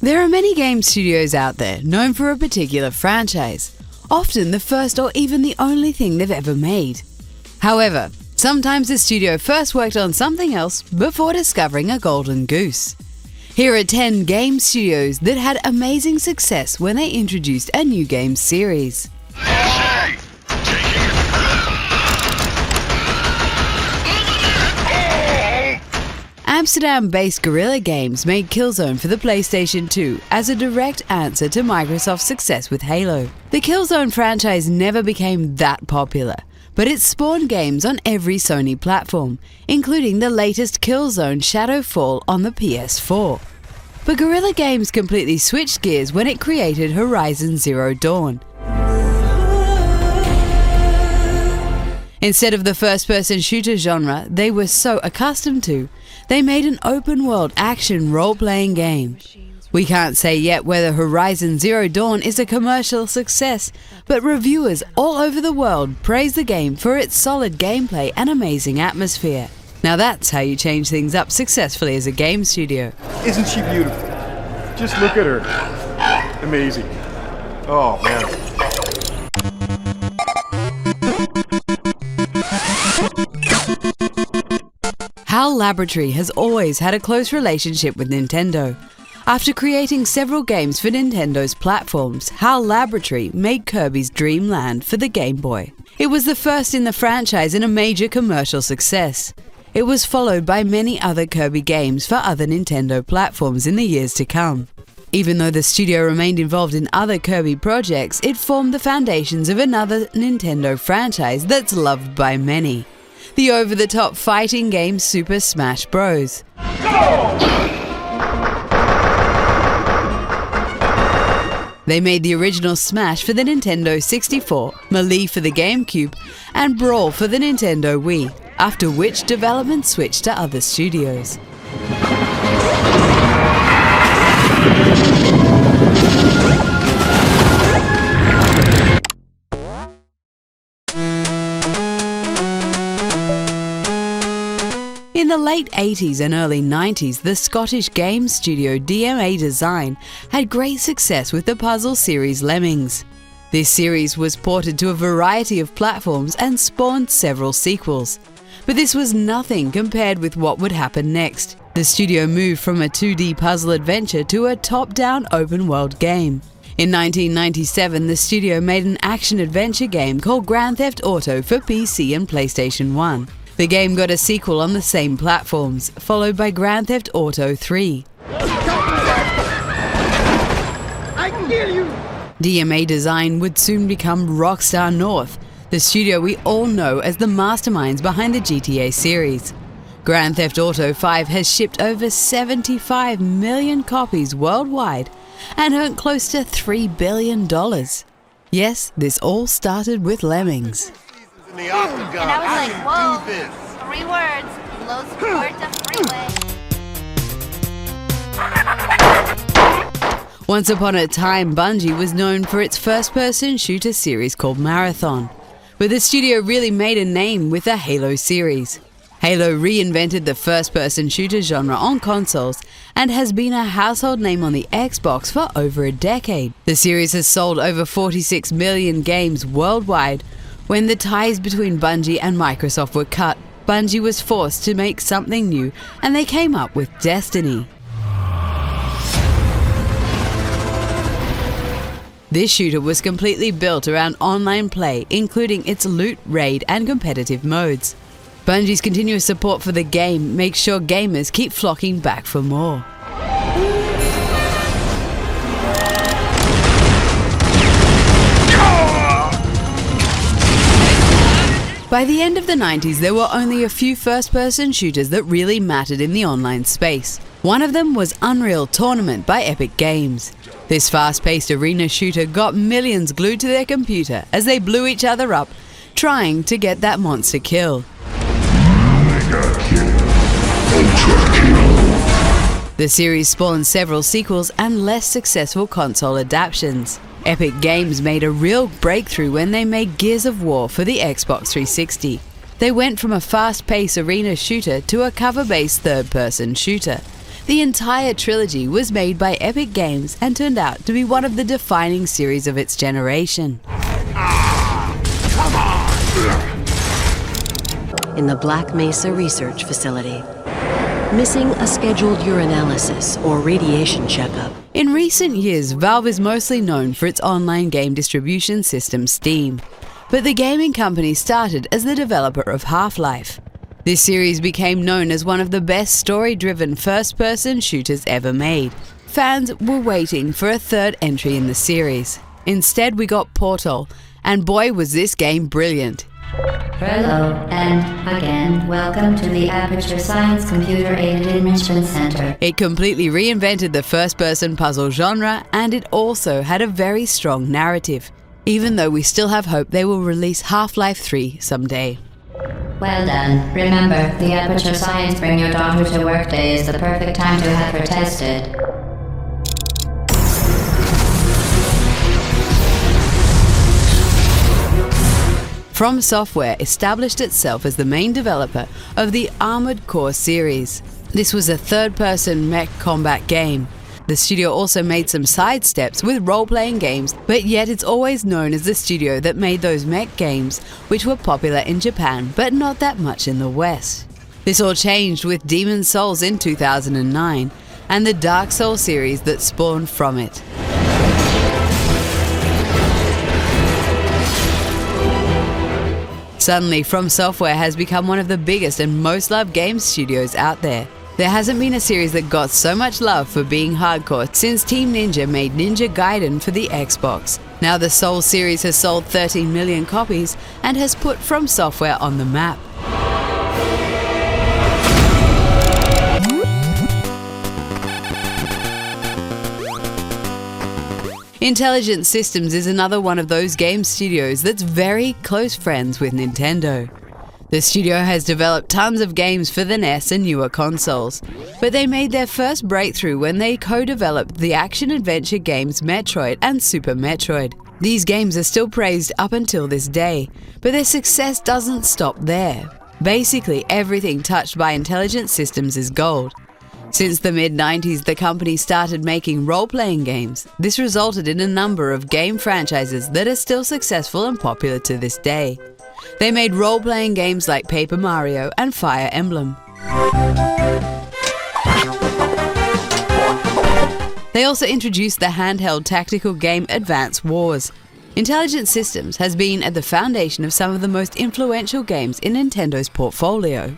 There are many game studios out there known for a particular franchise, often the first or even the only thing they've ever made. However, sometimes the studio first worked on something else before discovering a golden goose. Here are 10 game studios that had amazing success when they introduced a new game series. Amsterdam-based Guerrilla Games made Killzone for the PlayStation 2 as a direct answer to Microsoft's success with Halo. The Killzone franchise never became that popular, but it spawned games on every Sony platform, including the latest Killzone ShadowFall on the PS4. But Guerrilla Games completely switched gears when it created Horizon Zero Dawn. Instead of the first-person shooter genre they were so accustomed to, they made an open-world action role-playing game. We can't say yet whether Horizon Zero Dawn is a commercial success, but reviewers all over the world praise the game for its solid gameplay and amazing atmosphere. Now that's how you change things up successfully as a game studio. Isn't she beautiful? Just look at her. Amazing. Oh, man. HAL Laboratory has always had a close relationship with Nintendo. After creating several games for Nintendo's platforms, HAL Laboratory made Kirby's Dream Land for the Game Boy. It was the first in the franchise and a major commercial success. It was followed by many other Kirby games for other Nintendo platforms in the years to come. Even though the studio remained involved in other Kirby projects, it formed the foundations of another Nintendo franchise that's loved by many. The over-the-top fighting game Super Smash Bros. They made the original Smash for the Nintendo 64, Melee for the GameCube, and Brawl for the Nintendo Wii, after which development switched to other studios. In the late 80s and early 90s, the Scottish game studio DMA Design had great success with the puzzle series Lemmings. This series was ported to a variety of platforms and spawned several sequels. But this was nothing compared with what would happen next. The studio moved from a 2D puzzle adventure to a top-down open-world game. In 1997, the studio made an action-adventure game called Grand Theft Auto for PC and PlayStation 1. The game got a sequel on the same platforms, followed by Grand Theft Auto 3. I can kill you! DMA Design would soon become Rockstar North, the studio we all know as the masterminds behind the GTA series. Grand Theft Auto 5 has shipped over 75 million copies worldwide and earned close to $3 billion. Yes, this all started with Lemmings. And I was like, whoa, 3 words, low support to freeway. Once upon a time, Bungie was known for its first-person shooter series called Marathon, but the studio really made a name with the Halo series. Halo reinvented the first-person shooter genre on consoles and has been a household name on the Xbox for over a decade. The series has sold over 46 million games worldwide. When the ties between Bungie and Microsoft were cut, Bungie was forced to make something new, and they came up with Destiny. This shooter was completely built around online play, including its loot, raid, and competitive modes. Bungie's continuous support for the game makes sure gamers keep flocking back for more. By the end of the 90s, there were only a few first-person shooters that really mattered in the online space. One of them was Unreal Tournament by Epic Games. This fast-paced arena shooter got millions glued to their computer as they blew each other up, trying to get that monster kill. The series spawned several sequels and less successful console adaptations. Epic Games made a real breakthrough when they made Gears of War for the Xbox 360. They went from a fast-paced arena shooter to a cover-based third-person shooter. The entire trilogy was made by Epic Games and turned out to be one of the defining series of its generation. In the Black Mesa Research Facility. Missing a scheduled urinalysis or radiation checkup. In recent years, Valve is mostly known for its online game distribution system Steam. But the gaming company started as the developer of Half-Life. This series became known as one of the best story-driven first-person shooters ever made. Fans were waiting for a third entry in the series. Instead, we got Portal, and boy was this game brilliant. Hello, and again, welcome to the Aperture Science Computer-Aided Enrichment Center. It completely reinvented the first-person puzzle genre, and it also had a very strong narrative, even though we still have hope they will release Half-Life 3 someday. Well done. Remember, the Aperture Science Bring Your Daughter to Work Day is the perfect time to have her tested. FromSoftware established itself as the main developer of the Armored Core series. This was a third-person mech combat game. The studio also made some sidesteps with role-playing games, but yet it's always known as the studio that made those mech games, which were popular in Japan, but not that much in the West. This all changed with Demon's Souls in 2009, and the Dark Souls series that spawned from it. Suddenly, FromSoftware has become one of the biggest and most loved game studios out there. There hasn't been a series that got so much love for being hardcore since Team Ninja made Ninja Gaiden for the Xbox. Now the Souls series has sold 13 million copies and has put FromSoftware on the map. Intelligent Systems is another one of those game studios that's very close friends with Nintendo. The studio has developed tons of games for the NES and newer consoles, but they made their first breakthrough when they co-developed the action-adventure games Metroid and Super Metroid. These games are still praised up until this day, but their success doesn't stop there. Basically, everything touched by Intelligent Systems is gold. Since the mid-90s, the company started making role-playing games. This resulted in a number of game franchises that are still successful and popular to this day. They made role-playing games like Paper Mario and Fire Emblem. They also introduced the handheld tactical game Advance Wars. Intelligent Systems has been at the foundation of some of the most influential games in Nintendo's portfolio.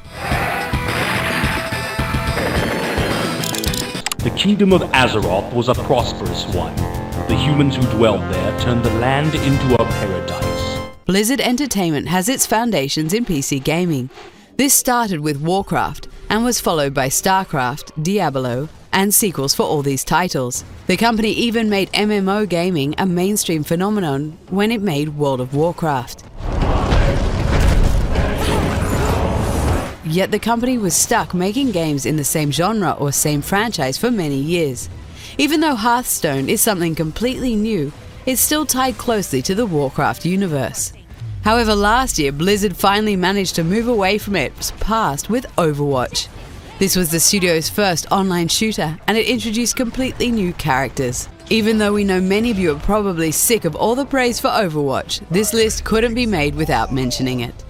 The kingdom of Azeroth was a prosperous one. The humans who dwelled there turned the land into a paradise. Blizzard Entertainment has its foundations in PC gaming. This started with Warcraft and was followed by StarCraft, Diablo, and sequels for all these titles. The company even made MMO gaming a mainstream phenomenon when it made World of Warcraft. Yet the company was stuck making games in the same genre or same franchise for many years. Even though Hearthstone is something completely new, it's still tied closely to the Warcraft universe. However, last year, Blizzard finally managed to move away from its past with Overwatch. This was the studio's first online shooter, and it introduced completely new characters. Even though we know many of you are probably sick of all the praise for Overwatch, this list couldn't be made without mentioning it.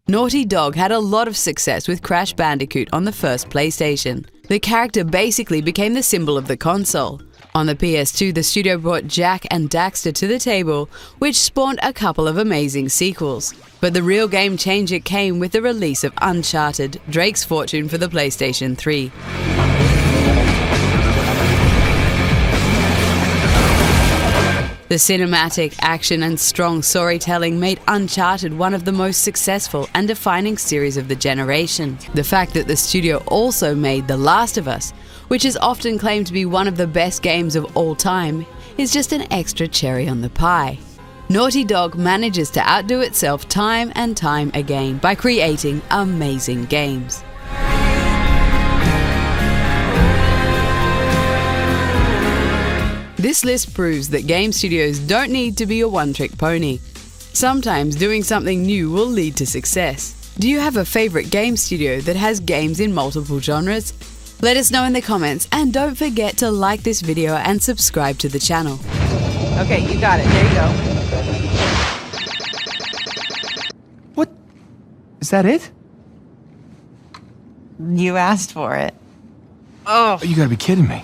Naughty Dog had a lot of success with Crash Bandicoot on the first PlayStation. The character basically became the symbol of the console. On the PS2, the studio brought Jak and Daxter to the table, which spawned a couple of amazing sequels. But the real game changer came with the release of Uncharted: Drake's Fortune for the PlayStation 3. The cinematic, action and strong storytelling made Uncharted one of the most successful and defining series of the generation. The fact that the studio also made The Last of Us, which is often claimed to be one of the best games of all time, is just an extra cherry on the pie. Naughty Dog manages to outdo itself time and time again by creating amazing games. This list proves that game studios don't need to be a one-trick pony. Sometimes doing something new will lead to success. Do you have a favorite game studio that has games in multiple genres? Let us know in the comments, and don't forget to like this video and subscribe to the channel. Okay, you got it. There you go. What? Is that it? You asked for it. Oh. You gotta be kidding me.